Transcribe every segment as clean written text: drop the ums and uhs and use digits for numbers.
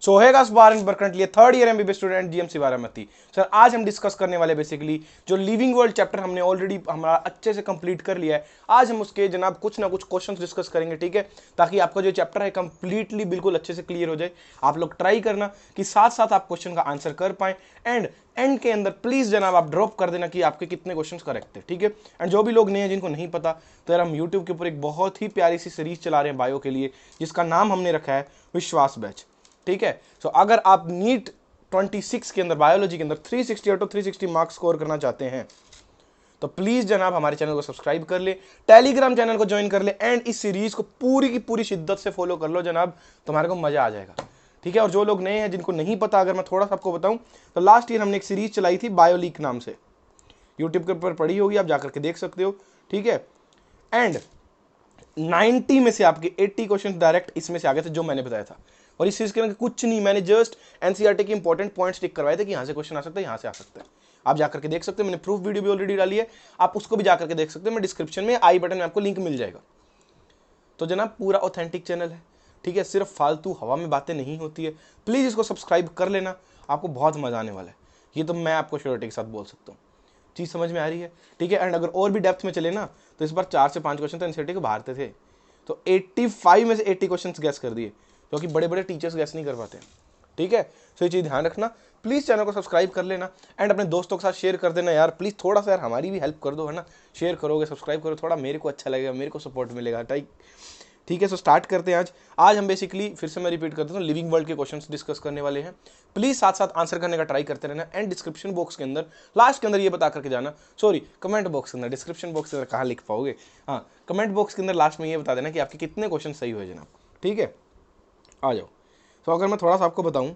सोहेग असबार and currently third year MBBS student GMC Baramati. Sir आज हम डिस्कस करने वाले बेसिकली जो लिविंग वर्ल्ड चैप्टर हमने ऑलरेडी हमारा अच्छे से कंप्लीट कर लिया है, आज हम उसके जनाब कुछ ना कुछ क्वेश्चंस डिस्कस करेंगे, ठीक है, ताकि आपका जो चैप्टर है कंप्लीटली बिल्कुल अच्छे से क्लियर हो जाए। आप लोग ट्राई करना कि साथ साथ आप क्वेश्चन का आंसर कर पाए, एंड के अंदर प्लीज जनाब आप ड्रॉप कर देना कि आपके कितने क्वेश्चंस करेक्ट है, ठीक है। एंड जो भी लोग नए हैं जिनको नहीं पता, तो यार हम यूट्यूब के ऊपर एक बहुत ही प्यारी सी सीरीज चला रहे हैं बायो के लिए, जिसका नाम हमने रखा है विश्वास बैच, ठीक है। सो अगर आप नीट 26 के अंदर बायोलॉजी के अंदर 360 आउट ऑफ 360 मार्क्स स्कोर करना चाहते हैं, तो प्लीज जनाब हमारे चैनल को सब्सक्राइब कर ले, टेलीग्राम चैनल को ज्वाइन कर ले, एंड इस सीरीज को पूरी की पूरी शिद्दत से फॉलो कर लो जनाब, तुम्हारे को मजा आ जाएगा, ठीक है। और जो लोग नए हैं जिनको नहीं पता, अगर मैं थोड़ा सा आपको बताऊं, तो लास्ट ईयर हमने एक सीरीज चलाई थी बायोलीक नाम से, यूट्यूब के ऊपर पड़ी होगी, आप जाकर के देख सकते हो, ठीक है। एंड 90 में से आपके 80 क्वेश्चन डायरेक्ट इसमें से आ गए थे जो मैंने बताया था, और इस चीज के अंदर कुछ नहीं, मैंने जस्ट एनसीईआरटी के इंपॉर्टेंट पॉइंट्स टिक करवाए थे कि यहां से क्वेश्चन आ सकता है, यहां से आ सकता है। आप जाकर के देख सकते हो, मैंने प्रूफ वीडियो भी ऑलरेडी डाली है, आप उसको भी जाकर के देख सकते हो, मैं डिस्क्रिप्शन में आई बटन में आपको लिंक मिल जाएगा। तो जनाब पूरा ऑथेंटिक चैनल है, ठीक है, सिर्फ फालतू हवा में बातें नहीं होती है। प्लीज इसको सब्सक्राइब कर लेना, आपको बहुत मजा आने वाला है, ये तो मैं आपको श्योरिटी के साथ बोल सकता हूँ। चीज समझ में आ रही है, ठीक है। एंड अगर और भी डेप्थ में चले ना, तो इस बार 4 से 5 क्वेश्चन तो एनसीईआरटी के बाहर थे, तो 85 में से 80 क्वेश्चन गैस कर दिए, क्योंकि बड़े बड़े टीचर्स गैस नहीं कर पाते, ठीक है। सो ये चीज ध्यान रखना, प्लीज चैनल को सब्सक्राइब कर लेना, एंड अपने दोस्तों के साथ शेयर कर देना यार, प्लीज थोड़ा सा यार हमारी भी हेल्प कर दो, है ना। शेयर करोगे, सब्सक्राइब करो, थोड़ा मेरे को अच्छा लगेगा, मेरे को सपोर्ट मिलेगा, ठीक है। सो स्टार्ट करते हैं आज हम बेसिकली फिर से मैं रिपीट करता हूँ, लिविंग वर्ल्ड के क्वेश्चंस डिस्कस करने वाले हैं। प्लीज साथ साथ आंसर करने का ट्राई करते रहना, एंड डिस्क्रिप्शन बॉक्स के अंदर लास्ट के अंदर ये बता करके जाना, सॉरी कमेंट बॉक्स के अंदर, डिस्क्रिप्शन बॉक्स के अंदर कहाँ लिख पाओगे, हाँ कमेंट बॉक्स के अंदर लास्ट में ये बता देना कि आपके कितने क्वेश्चन सही हुए जनाब, ठीक है। आ जाओ। तो अगर मैं थोड़ा सा आपको बताऊं,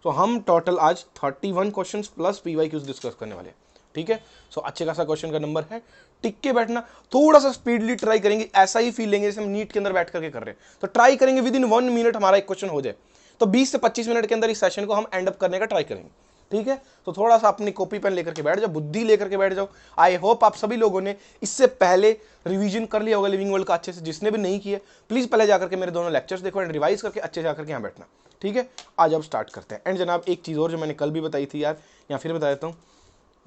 तो हम टोटल आज 31 क्वेश्चंस प्लस पीवाईक्यूज डिस्कस करने वाले हैं, ठीक है। सो अच्छे खासा क्वेश्चन का नंबर है, टिक के बैठना, थोड़ा सा स्पीडली ट्राई करेंगे, ऐसा ही फील लेंगे जैसे हम नीट के अंदर बैठ करके कर रहे हैं। तो ट्राई करेंगे विद इन 1 मिनट हमारा एक क्वेश्चन हो जाए, तो 20 से 25 मिनट के अंदर इस सेशन को हम एंड अप करने का ट्राई करेंगे, ठीक है। तो थोड़ा सा अपनी कॉपी पेन लेकर के बैठ जाओ, बुद्धि लेकर के बैठ जाओ। आई होप आप सभी लोगों ने इससे पहले रिवीजन कर लिया होगा लिविंग वर्ल्ड का अच्छे से, जिसने भी नहीं किया प्लीज पहले जाकर के मेरे दोनों लेक्चर्स देखो एंड रिवाइज करके अच्छे से जाकर के यहाँ बैठना, ठीक है। आज अब स्टार्ट करते हैं। एंड जनाब एक चीज़ और जो मैंने कल भी बताई थी यार, या फिर बता देता हूँ,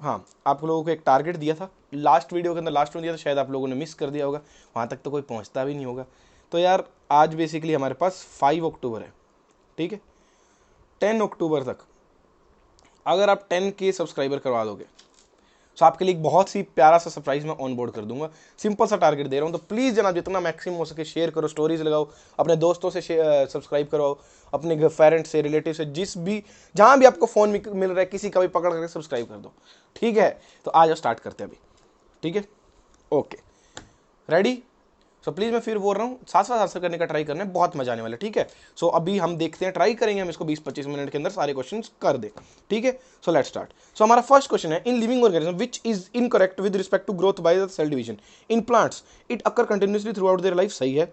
हाँ आप लोगों को एक टारगेट दिया था लास्ट वीडियो के अंदर, लास्ट में दिया था, शायद आप लोगों ने मिस कर दिया होगा, वहाँ तक तो कोई पहुँचता भी नहीं होगा। तो यार आज बेसिकली हमारे पास 5 अक्टूबर है, ठीक है। 10 अक्टूबर तक अगर आप 10 के सब्सक्राइबर करवा दोगे, तो आपके लिए एक बहुत ही प्यारा सा सरप्राइज मैं ऑन बोर्ड कर दूंगा। सिंपल सा टारगेट दे रहा हूं, तो प्लीज जनाब जितना मैक्सिमम हो सके शेयर करो, स्टोरीज लगाओ, अपने दोस्तों से सब्सक्राइब करवाओ, अपने पेरेंट्स से, रिलेटिव से, जिस भी जहां भी आपको फोन मिल रहा है किसी का भी पकड़ करके सब्सक्राइब कर दो, ठीक है। तो आज स्टार्ट करते हैं अभी, ठीक है, ओके रेडी। सो प्लीज मैं फिर बोल रहा हूँ, साथ साथ आंसर करने का ट्राई करना है, बहुत मजा आने वाला है, ठीक है। सो अभी हम देखते हैं, ट्राई करेंगे हम इसको 20-25 मिनट के अंदर सारे क्वेश्चंस कर दे, ठीक है। So let's start. सो हमारा फर्स्ट क्वेश्चन है, in living organism which is incorrect with respect to growth by the cell division, in plants it occur continuously throughout their life, सही है।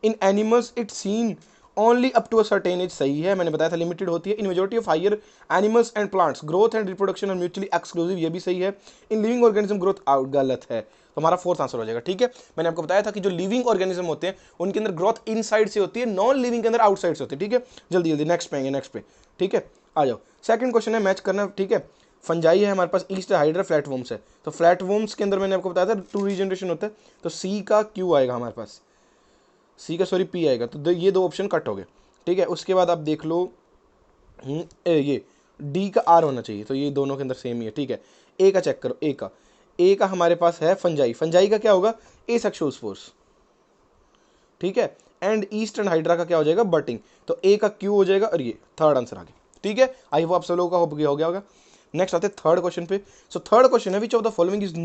In animals it seen only up to a certain age, सही है, मैंने बताया था limited होती है। In majority of higher animals and plants growth and reproduction are mutually exclusive, ये भी सही है। In living organism growth out, गलत है, तो हमारा फोर्थ आंसर हो जाएगा, ठीक है। मैंने आपको बताया था कि जो लिविंग ऑर्गेनिज्म होते हैं उनके अंदर ग्रोथ इनसाइड से होती है, नॉन लिविंग के अंदर आउटसाइड से होती है, ठीक है। जल्दी जल्दी नेक्स्ट पे आएंगे, नेक्स्ट पे, ठीक है। आ जाओ, सेकंड क्वेश्चन है, मैच करना, ठीक है। फंजाई है हमारे पास, ईस्ट हाइड्रा, फ्लैटवर्म्स है, तो फ्लैटवर्म्स के अंदर मैंने आपको बताया था 2 रीजनरेशन होता है, तो सी का क्यू आएगा हमारे पास, सी का सॉरी पी आएगा, तो ये 2 ऑप्शन कट हो गए, ठीक है। उसके बाद आप देख लो ये डी का आर होना चाहिए, तो ये दोनों के अंदर सेम ही है, ठीक है। ए का चेक करो, ए का हमारे पास है फंजाई, फंजाई का क्या होगा, ए सेक्सुअल स्पोर्स, ठीक है। एंड ईस्टर्न हाइड्रा का क्या हो जाएगा, बटिंग, तो ए का क्यू हो जाएगा, और ये थर्ड आंसर आ गया, ठीक है। आई होप आप सब लोगों का हो गया होगा। नेक्स्ट आते हैं थर्ड क्वेश्चन पे। सो थर्ड क्वेश्चन है, विच of the following is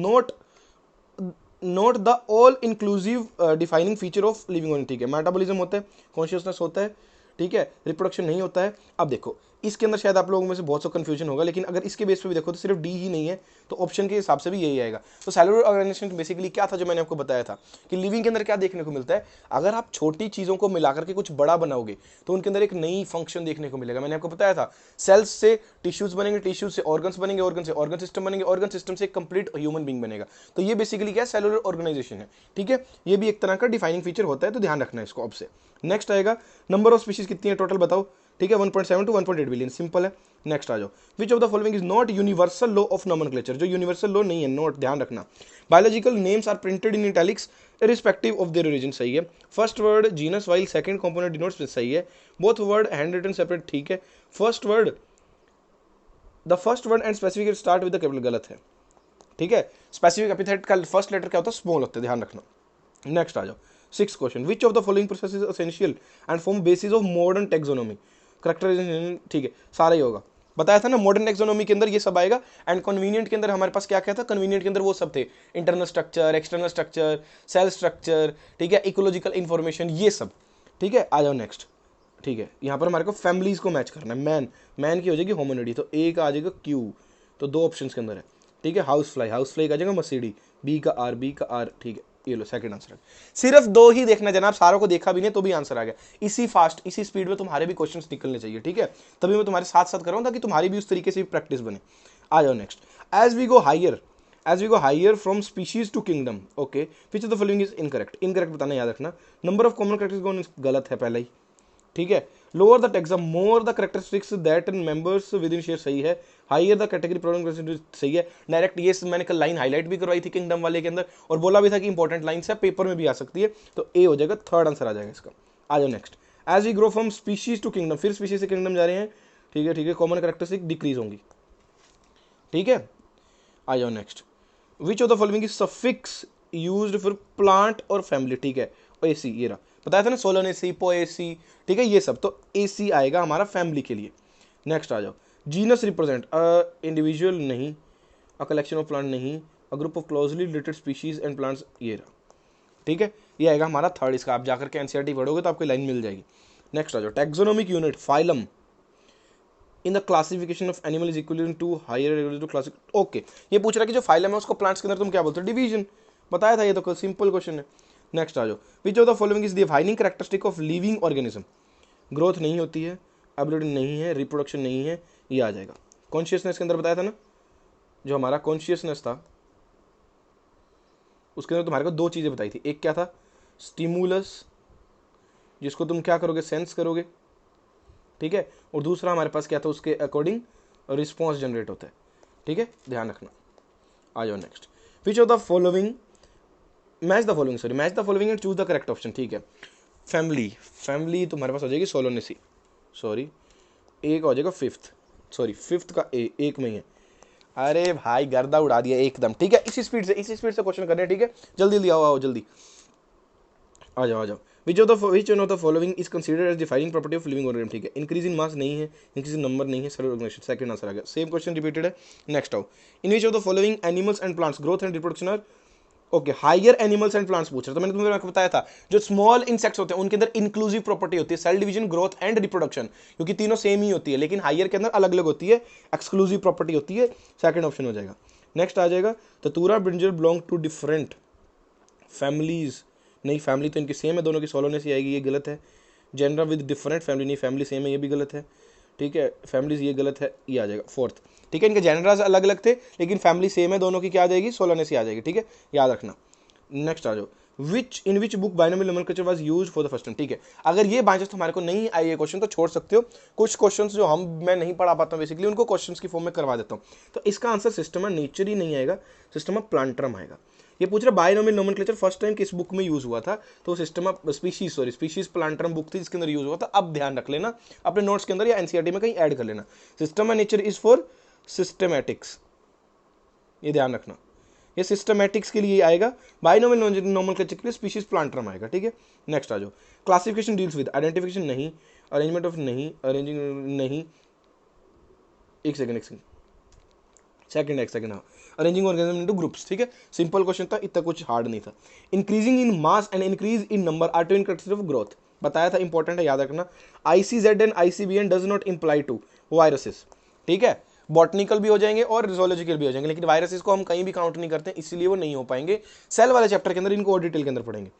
not the all inclusive defining feature of living organism, ठीक है। मेटाबॉलिज्म होता है, कॉन्शियसनेस होता है, ठीक है, रिप्रोडक्शन नहीं होता है। अब देखो इसके अंदर शायद आप लोगों में से बहुत सा कंफ्यूजन होगा, लेकिन अगर इसके बेस पे भी देखो तो सिर्फ डी ही नहीं है, तो ऑप्शन के हिसाब से भी यही आएगा। तो सेलुलर ऑर्गेनाइजेशन बेसिकली क्या था जो मैंने आपको बताया था कि लिविंग के अंदर क्या देखने को मिलता है, अगर आप छोटी चीज़ों को मिला करके कुछ बड़ा बनाओगे तो उनके अंदर एक नई फंक्शन देखने को मिलेगा। मैंने आपको बताया था सेल्स से टिश्यूज बनेंगे, टिश्यूज से ऑर्गन्स बनेंगे, ऑर्गन से ऑर्गन सिस्टम बनेंगे, ऑर्गन सिस्टम से एक कंप्लीट ह्यूमन बींग बनेगा। तो ये बेसिकली क्या है, सेलुलर ऑर्गेनाइजेशन है, ठीक है। ये भी एक तरह का डिफाइनिंग फीचर होता है, तो ध्यान रखना है इसको। अब से नेक्स्ट आएगा, नंबर ऑफ स्पीशीज कितनी है टोटल बताओ, ठीक है, 1.7 to 1.8 बिलियन, सिंपल है। नेक्स्ट आ जाओ, which of the following is not universal law of nomenclature, जो यूनिवर्सल लॉ नहीं है, नोट ध्यान रखना। Biological names are printed in italics irrespective of their origin, सही है। First word genus while second component denotes, सही है। Both word hand written separate, ठीक है। First word the first word and specific start with the capital, गलत है, ठीक है। स्पेसिफिक एपिथेट का फर्स्ट लेटर क्या होता है, स्मॉल होता है, ध्यान रखना। नेक्स्ट आ जाओ, 6th question, which of the following process is essential and form basis of modern taxonomy, characterization, ठीक है, सारा ही होगा, बताया था ना। मॉडर्न टेक्सोनोमी के अंदर ये सब आएगा। एंड कन्वीनियंट के अंदर हमारे पास क्या क्या था, कन्वीनियंट के अंदर वो सब थे, internal structure, external structure, cell structure, ठीक है, इकोलॉजिकल इंफॉर्मेशन, ये सब, ठीक है। आ जाओ नेक्स्ट, ठीक है, यहाँ पर हमारे को फैमिलीज को मैच करना है। मैन की हो जाएगी होमोनिडी, तो ए का आ जाएगा क्यू, तो 2 ऑप्शन के अंदर है, ठीक है। हाउस फ्लाई का आ जाएगा मसीडी, बी का आर, ठीक है, ये लो सेकंड आंसर है। सिर्फ 2 ही देखना जनाब, सारों को देखा भी नहीं तो भी आंसर आ गया। इसी स्पीड में तुम्हारे भी क्वेश्चंस निकलने चाहिए, ठीक है। तभी मैं तुम्हारे साथ साथ कर रहा हूं ताकि तुम्हारी भी उस तरीके से प्रैक्टिस बने। आ जाओ next, as we go higher from species to kingdom, okay, which of the following is incorrect बताना, याद रखना। नंबर ऑफ कॉमन कैरेक्टरिस्टिक्स, गलत है पहले ही, ठीक है। Lower the taxon more the characteristics that members within share, सही है। हायर द कैटेगरी प्रॉब्लम, सही है। डायरेक्ट ये मैंने कल लाइन हाईलाइट भी करवाई थी किंगडम वाले के अंदर, और बोला भी था कि इंपॉर्टेंट लाइन्स है, पेपर में भी आ सकती है, तो ए हो जाएगा, थर्ड आंसर आ जाएगा इसका। आ जाओ next, as we grow from species to kingdom, फिर स्पीशीज से किंगडम जा रहे हैं, ठीक है, कॉमन कैरेक्टरिस्टिक डिक्रीज होंगी, ठीक है। आ जाओ next, which of the following is suffix used for plant और फैमिली, ठीक है, एसी, ये रहा, बताया था ना, सोलोनेसी, पोएसी, ठीक है, ये सब, तो एसी आएगा हमारा फैमिली के लिए। नेक्स्ट आ जाओ, जीनस रिप्रेजेंट अ इंडिविजुअल नहीं, अ कलेक्शन ऑफ प्लांट नहीं, a group of closely related species and plants, ये रहा, ठीक है, ये आएगा हमारा थर्ड। इसका आप जाकर के एनसीईआरटी पढ़ोगे तो आपको लाइन मिल जाएगी। नेक्स्ट आ जाओ, taxonomic unit phylum in the classification of animal is equal to higher to classic, okay. ये पूछ रहा है कि जो फाइलम है उसको प्लांट्स के अंदर तुम क्या बोलते हो, डिवीजन, बताया था, ये तो सिंपल क्वेश्चन है। नेक्स्ट आ जाओ, which of the following is defining characteristic of living organism, growth नहीं होती है, एबिलिटी नहीं है, रिप्रोडक्शन नहीं है, ये आ जाएगा। कॉन्शियसनेस के अंदर बताया था ना, जो हमारा कॉन्शियसनेस था उसके अंदर तुम्हारे को 2 चीज़ें बताई थी, एक क्या था, स्टिमुलस, जिसको तुम क्या करोगे, सेंस करोगे, ठीक है, और दूसरा हमारे पास क्या था, उसके अकॉर्डिंग रिस्पॉन्स जनरेट होता है, ठीक है, ध्यान रखना। आ जाओ next, which of the following match the following and choose the correct option, ठीक है। फैमिली तुम्हारे पास हो जाएगी सोलोनेसी, एक हो जाएगा फिफ्थ का एक में ही है। अरे भाई गर्दा उड़ा दिया एकदम, ठीक है। इसी स्पीड से क्वेश्चन करने, ठीक है, जल्दी आओ जल्दी, आ जाओ। Which one of the following is considered as defining property of living organism, ठीक है। इंक्रीज इन मास नहीं है, इंक्रीज इन नंबर नहीं है, सेलुलर ऑर्गेनाइजेशन, सेकंड आंसर आ गया। सेम क्वेश्चन रिपीटेड है। नेक्स्ट आओ, in which of the following animals and plants growth and reproduction are, okay, higher animals and plants पूछ रहे, तो मैंने तुम्हें बताया था जो स्मॉल इंसेक्ट्स होते हैं उनके अंदर इंक्लूसिव प्रॉपर्टी होती है, cell division, growth and reproduction, क्योंकि तीनों सेम ही होती है, लेकिन हायर के अंदर अलग अलग होती है, एक्सक्लूसिव प्रॉपर्टी होती है, सेकंड ऑप्शन हो जाएगा। नेक्स्ट आ जाएगा, datura brinjal belong to different families, नहीं, फैमिली तो इनकी सेम है, दोनों की सोलोनेसी आएगी, ये गलत है। जेनरा विद डिफरेंट फैमिली, नहीं, फैमिली सेम है, ये भी गलत है, ठीक है। फैमिलीज, ये गलत है, ये आ जाएगा फोर्थ, ठीक है। इनके जेनरास अलग अलग थे लेकिन फैमिली सेम है, दोनों की क्या आ जाएगी, सोलोनेसी आ जाएगी, ठीक है, याद रखना। नेक्स्ट आ जाओ, in which book binomial nomenclature was used for the first time, ठीक है। अगर ये बाइजेस तुम्हारे को नहीं आई है क्वेश्चन तो छोड़ सकते हो, कुछ क्वेश्चंस जो मैं नहीं पढ़ा पाता हूँ बेसिकली उनको क्वेश्चंस की फॉर्म में करवा देता हूँ। तो इसका आंसर सिस्टम ऑफ नेचर ही नहीं आएगा, सिस्टम ऑफ प्लांटरम आएगा। ये पूछ रहा बाइनोमियल नोमेनक्लेचर फर्स्ट टाइम किस बुक में यूज हुआ था, तो सिस्टम ऑफ स्पीशीज प्लांटरम बुक थी जिसके अंदर यूज हुआ था। अब ध्यान रख लेना अपने नोट्स के अंदर या एनसीईआरटी में कहीं ऐड कर लेना, system of nature is for systematics, ये ध्यान रखना, ये सिस्टमैटिक्स के लिए आएगा। बाइनोमियल नोमेनक्लेचर के लिए स्पीशीज प्लांटरम आएगा, ठीक है। नेक्स्ट आ जाओ, क्लासिफिकेशन डील्स विद आइडेंटिफिकेशन नहीं, अरेंजमेंट ऑफ नहीं, अरेंजिंग नहीं, एक सेकंड हाँ, अरेंजिंग ऑर्गेनिज्म इनटू ग्रुप्स, ठीक है। सिंपल क्वेश्चन था, इतना कुछ हार्ड नहीं था। Increasing in mass and increase in number are two characteristics of growth, बताया था, इंपॉर्टेंट है, याद रखना। ICZ and ICBN does not imply to viruses, ठीक है। बॉटनिकल भी हो जाएंगे और रिजोलॉजिकल भी हो जाएंगे, लेकिन वायरसेस को हम कहीं भी काउंट नहीं करते, इसलिए वो नहीं हो पाएंगे। सेल वाले चैप्टर के अंदर इनको और डिटेल के अंदर पढ़ेंगे।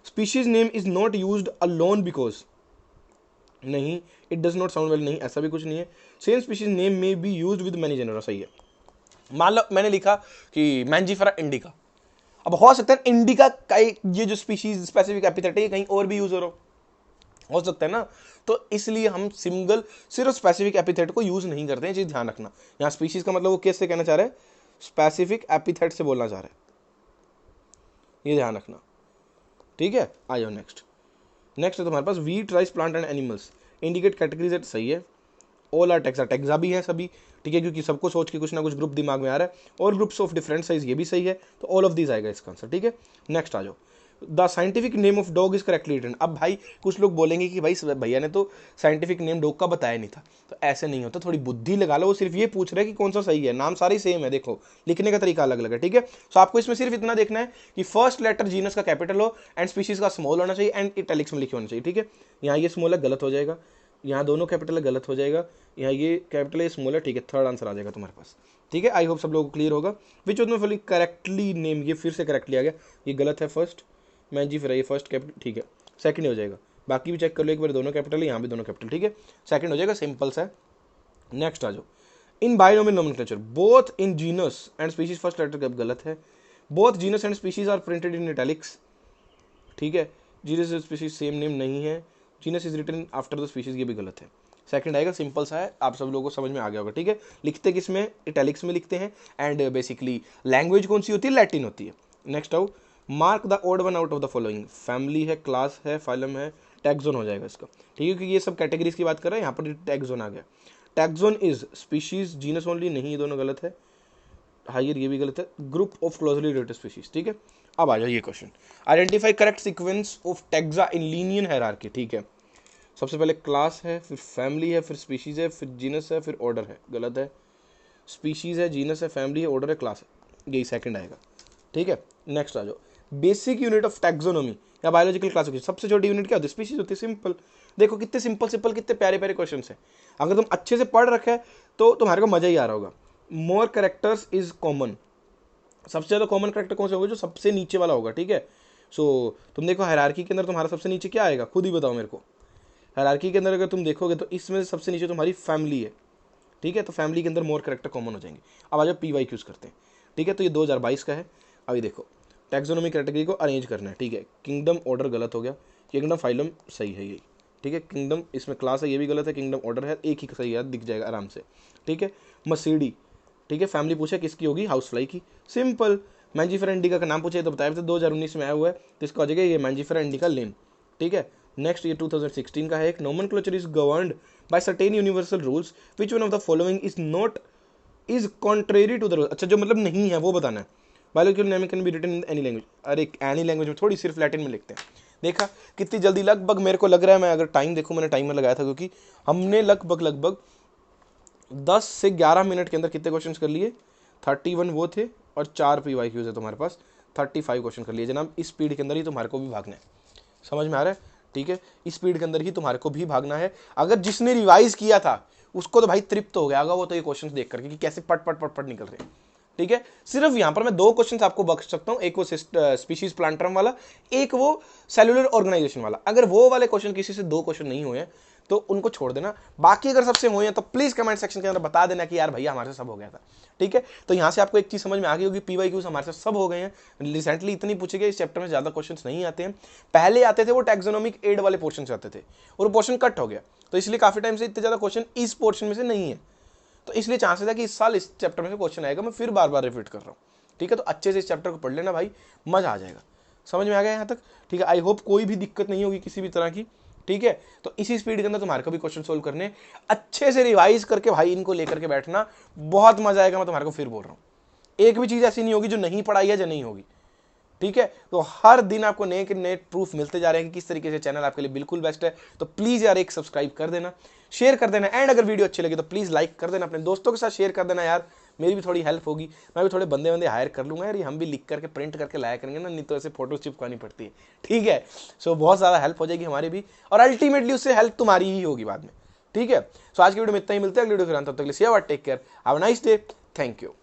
Species name is not used alone because, नहीं, it does not sound well, नहीं, ऐसा भी कुछ नहीं है। सेम स्पीशीज नेम में be used with many genera, सही है। मान लो मैंने लिखा कि मैंजीफेरा इंडिका, अब हो सकता है इंडिका का ये जो स्पीशीज स्पेसिफिक एपिथेट है कहीं और भी यूज हो रहा हो सकता है ना। तो इसलिए हम सिंगल सिर्फ स्पेसिफिक एपिथेट को यूज नहीं करते हैं, चीज ध्यान रखना। यहाँ स्पीशीज का मतलब वो कैसे कहना चाह रहा है, स्पेसिफिक एपिथेट से बोलना चाह रहा है, ये ध्यान रखना, ठीक है। आ जाओ नेक्स्ट है तुम्हारे पास wheat, rice, plant and animals, indicate categories at, सही है। ऑल आर टेक्सा, टेक्सा भी है सभी, ठीक है, क्योंकि सबको सोच के कुछ ना कुछ ग्रुप दिमाग में आ रहा है। और ग्रुप्स ऑफ डिफरेंट साइज, ये भी सही है, तो ऑल ऑफ दीज आएगा इसका आंसर, ठीक है। नेक्स्ट आ जाओ, the scientific name of dog is correctly written. अब भाई कुछ लोग बोलेंगे कि भाई भैया ने तो साइंटिफिक नेम डॉग का बताया नहीं था, तो ऐसे नहीं होता, थोड़ी बुद्धि लगा लो। वो सिर्फ ये पूछ रहे हैं कि कौन सा सही है, नाम सारे सेम है, देखो लिखने का तरीका अलग अलग है, ठीक है। तो आपको इसमें सिर्फ इतना देखना है कि फर्स्ट लेटर जीनस का कैपिटल हो एंड स्पीशीज का स्मॉल होना चाहिए एंड इटैलिक्स में लिखे होना चाहिए, ठीक है। यहाँ ये स्मॉल है, गलत हो जाएगा, यहाँ दोनों कैपिटल है, गलत हो जाएगा, यहाँ ये कैपिटल है, स्मॉल है, ठीक है। थर्ड आंसर आ जाएगा तुम्हारे पास, ठीक है। आई होप सब लोगों को क्लियर होगा। विच ऑफ द करेक्टली नेम, ये फिर से करेक्टली आ गया, ये गलत है फर्स्ट, मैं जी फिर ये फर्स्ट कैपिटल, ठीक है। सेकंड हो जाएगा, बाकी भी चेक कर लो एक बार, दोनों कैपिटल है, यहाँ भी दोनों कैपिटल, ठीक है। सेकंड हो जाएगा, सिंपल सा है। नेक्स्ट आ जाओ, in binomial nomenclature both in genus and species, first letter गलत है। Both genus and species are printed in italics, ठीक है। Genus and species same name नहीं है, genus is written after the species, ये भी गलत है। सेकंड आएगा, सिंपल सा है, आप सब लोगों को समझ में आ गया होगा, ठीक है। लिखते किस में, इटैलिक्स में लिखते हैं, एंड बेसिकली लैंग्वेज कौन सी होती है, लैटिन होती है। नेक्स्ट आओ, mark the odd one out of the following, family है, क्लास है, फाइलम है, टैक्सोन हो जाएगा इसका, ठीक है, क्योंकि ये सब कैटेगरीज की बात कर रहे हैं, यहाँ पर टैक्सोन आ गया। Taxon is species, genus only नहीं, ये दोनों गलत है। हायर, ये भी गलत है। Group of closely related species, ठीक है। अब आ जाओ ये question, identify correct sequence of taxa in linear hierarchy, ठीक है। सबसे पहले क्लास है, फिर फैमिली है, फिर स्पीशीज है, फिर जीनस है, फिर ऑर्डर है, गलत है। स्पीशीज है, जीनस है, फैमिली है, ऑर्डर है, क्लास है, यही सेकंड आएगा, ठीक है। नेक्स्ट आ जाओ, बेसिक यूनिट ऑफ टैक्सोनॉमी या बायोलॉजिकल क्लासिफिकेशन, सबसे छोटी यूनिट क्या होती है, स्पीशीज होती है, सिंपल। देखो कितने सिंपल कितने प्यारे प्यारे क्वेश्चन है, अगर तुम अच्छे से पढ़ रखे तो तुम्हारे को मजा ही आ रहा होगा। मोर कैरेक्टर्स इज कॉमन, सबसे ज़्यादा कॉमन कैरेक्टर कौन सा होगा, जो सबसे नीचे वाला होगा, ठीक है। सो तुम देखो हायरार्की के अंदर तुम्हारा सबसे नीचे क्या आएगा, खुद ही बताओ मेरे को। हायरार्की के अंदर अगर तुम देखोगे तो इसमें सबसे नीचे तुम्हारी फैमिली है, ठीक है। तो फैमिली के अंदर मोर कैरेक्टर कॉमन हो जाएंगे। अब आ जाओ PYQs करते हैं, ठीक है। तो ये 2022 का है। अभी देखो टैक्सोनॉमी कैटेगरी को अरेंज करना है, ठीक है। किंगडम ऑर्डर गलत हो गया, किंगडम फाइलम सही है यही, ठीक है। किंगडम इसमें क्लास है, ये भी गलत है। किंगडम ऑर्डर है, एक ही सही है, दिख जाएगा आराम से, ठीक है। मसीडी, ठीक है। फैमिली पूछे किसकी होगी, हाउस फ्लाई की, सिंपल। मैंजीफेरा इंडिका का नाम पूछे तो बताया था 2019 में आया हुआ है, तो इसका हो जाएगा ये मैंजीफेरा इंडिका लिम, ठीक है। नेक्स्ट ये 2016 का है। एक nomenclature is governed by certain universal rules, which one of the following is not is contrary to the rule, अच्छा जो मतलब नहीं है वो बताना है। Biological name can be written in any language, अरे एनी लैंग्वेज में थोड़ी, सिर्फ लैटिन में लिखते हैं। देखा कितनी जल्दी, लगभग मेरे को लग रहा है, मैं अगर टाइम देखूँ, मैंने टाइमर लगाया था क्योंकि हमने लगभग 10 से 11 मिनट के अंदर कितने क्वेश्चन कर लिए, 31 वो थे और 4 PYQs है तुम्हारे पास, 35 क्वेश्चन कर लिए जनाब। इस स्पीड के अंदर ही तुम्हारे को भी भागना है, समझ में आ रहा है, ठीक है। इस स्पीड के अंदर ही तुम्हारे को भी भागना है। अगर जिसने रिवाइज किया था उसको तो भाई तृप्त हो गया होगा वो तो ये क्वेश्चन देख करके कि कैसे पट पट पट पट निकल रहे हैं, ठीक है। सिर्फ यहाँ पर मैं 2 क्वेश्चन आपको बख्श सकता हूँ, एक वो स्पीशीज प्लांटरम वाला, एक वो सेलुलर ऑर्गेनाइजेशन वाला। अगर वो वाले क्वेश्चन किसी से 2 क्वेश्चन नहीं हुए हैं तो उनको छोड़ देना, बाकी अगर सबसे हुए हैं तो प्लीज कमेंट सेक्शन के अंदर बता देना कि यार भैया हमारे से सब हो गया था, ठीक है। तो यहाँ से आपको एक चीज समझ में आ गई होगी, PYQs हमारे से सब हो गए हैं। रिसेंटली इतनी पूछे गए, इस चैप्टर में ज्यादा क्वेश्चंस नहीं आते हैं, पहले आते थे वो टैक्सोनॉमिक एड वाले पोर्शन से आते थे और वो पोर्शन कट हो गया, तो इसलिए काफी टाइम से इतने ज्यादा क्वेश्चन इस पोर्शन में से नहीं है। तो इसलिए चांसेस है कि इस साल इस चैप्टर में से क्वेश्चन आएगा, मैं फिर बार बार रिपीट कर रहा हूँ, ठीक है। तो अच्छे से इस चैप्टर को पढ़ लेना भाई, मजा आ जाएगा। समझ में आ गया यहाँ तक, ठीक है। आई होप कोई भी दिक्कत नहीं होगी किसी भी तरह की, ठीक है। तो इसी स्पीड के अंदर तुम्हारे को भी क्वेश्चन सोल्व करने, अच्छे से रिवाइज करके भाई इनको लेकर के बैठना, बहुत मजा आएगा। मैं तुम्हारे को फिर बोल रहा हूँ, एक भी चीज ऐसी नहीं होगी जो नहीं पढ़ाई है, जो नहीं होगी, ठीक है। तो हर दिन आपको नए के नए प्रूफ मिलते जा रहे हैं कि किस तरीके से चैनल आपके लिए बिल्कुल बेस्ट है। तो प्लीज यार एक सब्सक्राइब कर देना, शेयर कर देना, एंड अगर वीडियो अच्छी लगी तो प्लीज लाइक कर देना, अपने दोस्तों के साथ शेयर कर देना यार, मेरी भी थोड़ी हेल्प होगी। मैं भी थोड़े बंदे हायर कर लूंगा यार, हम भी लिख करके प्रिंट करके लाया करेंगे ना, नहीं तो ऐसे फोटो चिपकानी पड़ती है, ठीक है। सो बहुत ज़्यादा हेल्प हो जाएगी हमारी भी, और अल्टीमेटली उससे हेल्प तुम्हारी ही होगी बाद में, ठीक है। सो आज की वीडियो में इतना ही, मिलते हैं अगली वीडियो फिर, तब तक के लिए take care, have a nice day, thank you.